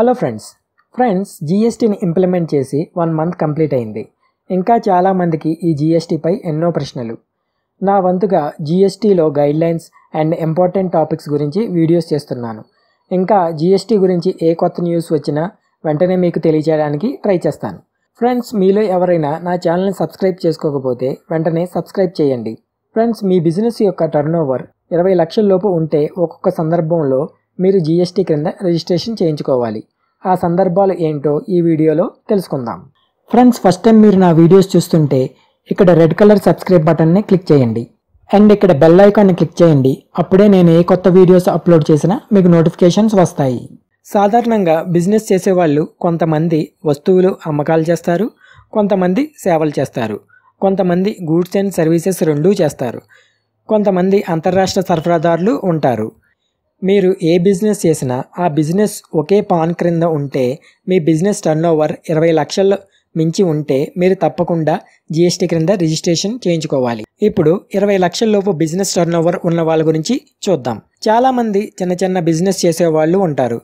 Hello friends జీఎస్టీని implement చేసి 1 month complete అయింది. ఇంకా చాలామందికి ఈ జీఎస్టీపై ఎన్నో ప్రశ్నలు. నా వంతుగా జీఎస్టీలో గైడ్లైన్స్ అండ్ ఇంపార్టెంట్ టాపిక్స్ గురించి వీడియోస్ చేస్తున్నాను. ఇంకా జీఎస్టీ గురించి ఏ కొత్త న్యూస్ వచ్చినా వెంటనే మీకు తెలియజేయడానికి ట్రై చేస్తాను. ఫ్రెండ్స్, మీలో ఎవరైనా నా ఛానల్ని సబ్స్క్రైబ్ చేసుకోకపోతే వెంటనే సబ్స్క్రైబ్ చేయండి. ఫ్రెండ్స్, మీ బిజినెస్ యొక్క టర్నోవర్ 20 లక్షల లోపు ఉంటే ఒక్కొక్క సందర్భంలో మీరు జీఎస్టీ క్రింద రిజిస్ట్రేషన్ చేయించుకోవాలి. ఆ సందర్భాలు ఏంటో ఈ వీడియోలో తెలుసుకుందాం. ఫ్రెండ్స్, ఫస్ట్ టైం మీరు నా వీడియోస్ చూస్తుంటే ఇక్కడ రెడ్ కలర్ సబ్స్క్రైబ్ బటన్ని క్లిక్ చేయండి అండ్ ఇక్కడ బెల్ ఐకాన్ని క్లిక్ చేయండి. అప్పుడే నేను ఏ కొత్త వీడియోస్ అప్లోడ్ చేసినా మీకు నోటిఫికేషన్స్ వస్తాయి. సాధారణంగా బిజినెస్ చేసేవాళ్ళు కొంతమంది వస్తువులు అమ్మకాలు చేస్తారు, కొంతమంది సేవలు చేస్తారు, కొంతమంది గూడ్స్ అండ్ సర్వీసెస్ రెండూ చేస్తారు, కొంతమంది అంతర్రాష్ట్ర సరఫరాదారులు ఉంటారు. మీరు ఏ బిజినెస్ చేసినా ఆ బిజినెస్ ఒకే పాన్ క్రింద ఉంటే మీ బిజినెస్ టర్నోవర్ 20 లక్షలు మించి ఉంటే మీరు తప్పకుండా జీఎస్టీ క్రింద రిజిస్ట్రేషన్ చేయించుకోవాలి. ఇప్పుడు 20 లక్షల లోపు బిజినెస్ టర్నోవర్ ఉన్న వాళ్ళ గురించి చూద్దాం. చాలామంది చిన్న బిజినెస్ చేసేవాళ్ళు ఉంటారు.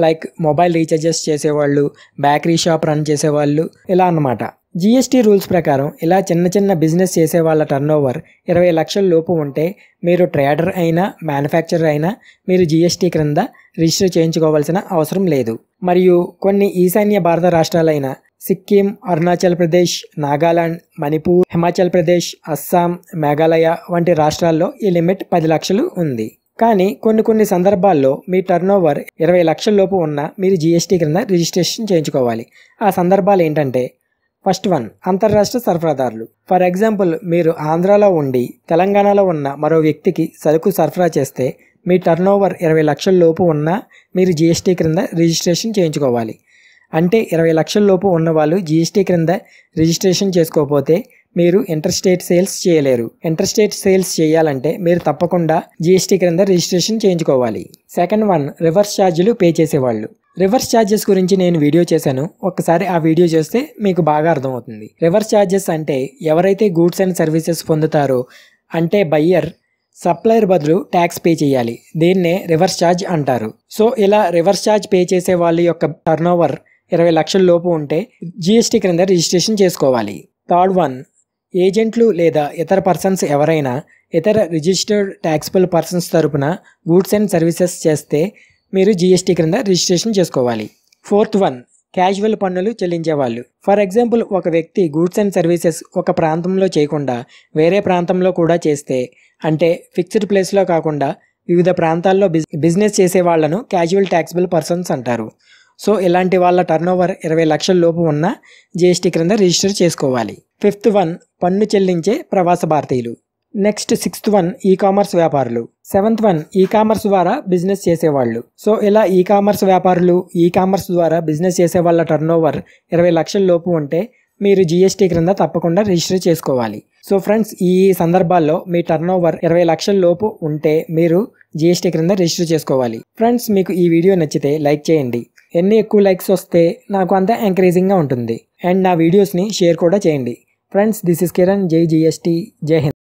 లైక్ మొబైల్ రీఛార్జెస్ చేసేవాళ్ళు, బేకరీ షాప్ రన్ చేసేవాళ్ళు, ఇలా అన్నమాట. జీఎస్టీ రూల్స్ ప్రకారం ఇలా చిన్న బిజినెస్ చేసే వాళ్ళ టర్నోవర్ 20 లక్షల లోపు ఉంటే మీరు ట్రేడర్ అయినా మ్యానుఫ్యాక్చరర్ అయినా మీరు జీఎస్టీ క్రింద రిజిస్టర్ చేయించుకోవాల్సిన అవసరం లేదు. మరియు కొన్ని ఈశాన్య భారత రాష్ట్రాలైన సిక్కిం, అరుణాచల్ ప్రదేశ్, నాగాలాండ్, మణిపూర్, హిమాచల్ ప్రదేశ్, అస్సాం, మేఘాలయ వంటి రాష్ట్రాల్లో ఈ లిమిట్ 10 లక్షలు ఉంది. కానీ కొన్ని సందర్భాల్లో మీ టర్నోవర్ 20 లక్షల లోపు ఉన్న మీరు జీఎస్టీ క్రింద రిజిస్ట్రేషన్ చేయించుకోవాలి. ఆ సందర్భాలు ఏంటంటే, ఫస్ట్ వన్, అంతర్రాష్ట్ర సరఫరాదారులు. ఫర్ ఎగ్జాంపుల్, మీరు ఆంధ్రాలో ఉండి తెలంగాణలో ఉన్న మరో వ్యక్తికి సరుకు సరఫరా చేస్తే మీ టర్నోవర్ 20 లక్షల లోపు ఉన్నా మీరు జీఎస్టీ క్రింద రిజిస్ట్రేషన్ చేయించుకోవాలి. అంటే 20 లక్షల లోపు ఉన్న వాళ్ళు జీఎస్టీ క్రింద రిజిస్ట్రేషన్ చేసుకోకపోతే మీరు ఇంటర్ స్టేట్ సేల్స్ చేయలేరు. ఇంటర్ స్టేట్ సేల్స్ చేయాలంటే మీరు తప్పకుండా జీఎస్టీ క్రింద రిజిస్ట్రేషన్ చేయించుకోవాలి. సెకండ్ వన్, రివర్స్ ఛార్జీలు పే చేసేవాళ్ళు. రివర్స్ ఛార్జెస్ గురించి నేను వీడియో చేశాను, ఒక్కసారి ఆ వీడియో చేస్తే మీకు బాగా అర్థమవుతుంది. రివర్స్ ఛార్జెస్ అంటే ఎవరైతే గూడ్స్ అండ్ సర్వీసెస్ పొందుతారో అంటే బయ్యర్ సప్లయర్ బదులు ట్యాక్స్ పే చేయాలి. దీన్నే రివర్స్ ఛార్జ్ అంటారు. సో ఇలా రివర్స్ ఛార్జ్ పే చేసే వాళ్ళ యొక్క టర్నోవర్ 20 లక్షల లోపు ఉంటే జీఎస్టీ క్రింద రిజిస్ట్రేషన్ చేసుకోవాలి. థర్డ్ వన్, ఏజెంట్లు లేదా ఇతర పర్సన్స్ ఎవరైనా ఇతర రిజిస్టర్డ్ ట్యాక్సిబుల్ పర్సన్స్ తరపున గూడ్స్ అండ్ సర్వీసెస్ చేస్తే మీరు జీఎస్టీ క్రింద రిజిస్ట్రేషన్ చేసుకోవాలి. ఫోర్త్ వన్, క్యాజువల్ పన్నులు చెల్లించేవాళ్ళు. ఫర్ ఎగ్జాంపుల్, ఒక వ్యక్తి గూడ్స్ అండ్ సర్వీసెస్ ఒక ప్రాంతంలో చేయకుండా వేరే ప్రాంతంలో కూడా చేస్తే, అంటే ఫిక్స్డ్ ప్లేస్లో కాకుండా వివిధ ప్రాంతాల్లో బిజినెస్ చేసే వాళ్లను క్యాజువల్ ట్యాక్సిబుల్ పర్సన్స్ అంటారు. సో ఇలాంటి వాళ్ళ టర్నోవర్ 20 లక్షల లోపు ఉన్న జీఎస్టీ క్రింద రిజిస్టర్ చేసుకోవాలి. ఫిఫ్త్ వన్, పన్ను చెల్లించే ప్రవాస భారతీయులు. Next sixth one, e commerce వ్యాపారులు. సెవెంత్ వన్, ఈ కామర్స్ ద్వారా బిజినెస్ చేసేవాళ్ళు. సో ఇలా ఈ కామర్స్ వ్యాపారులు, ఈ కామర్స్ ద్వారా బిజినెస్ చేసే వాళ్ళ టర్నోవర్ 20 లక్షల లోపు ఉంటే మీరు జీఎస్టీ క్రింద తప్పకుండా రిజిస్టర్ చేసుకోవాలి. సో ఫ్రెండ్స్, ఈ సందర్భాల్లో మీ టర్నోవర్ 20 లక్షల లోపు ఉంటే మీరు జీఎస్టీ క్రింద రిజిస్టర్ చేసుకోవాలి. ఫ్రెండ్స్, మీకు ఈ వీడియో నచ్చితే లైక్ చేయండి. ఎన్ని ఎక్కువ లైక్స్ వస్తే నాకు అంత ఎంకరేజింగ్గా ఉంటుంది. అండ్ నా వీడియోస్ని షేర్ కూడా చేయండి. Friends, this is Kiran. జై జీఎస్టీ, జై హింద్.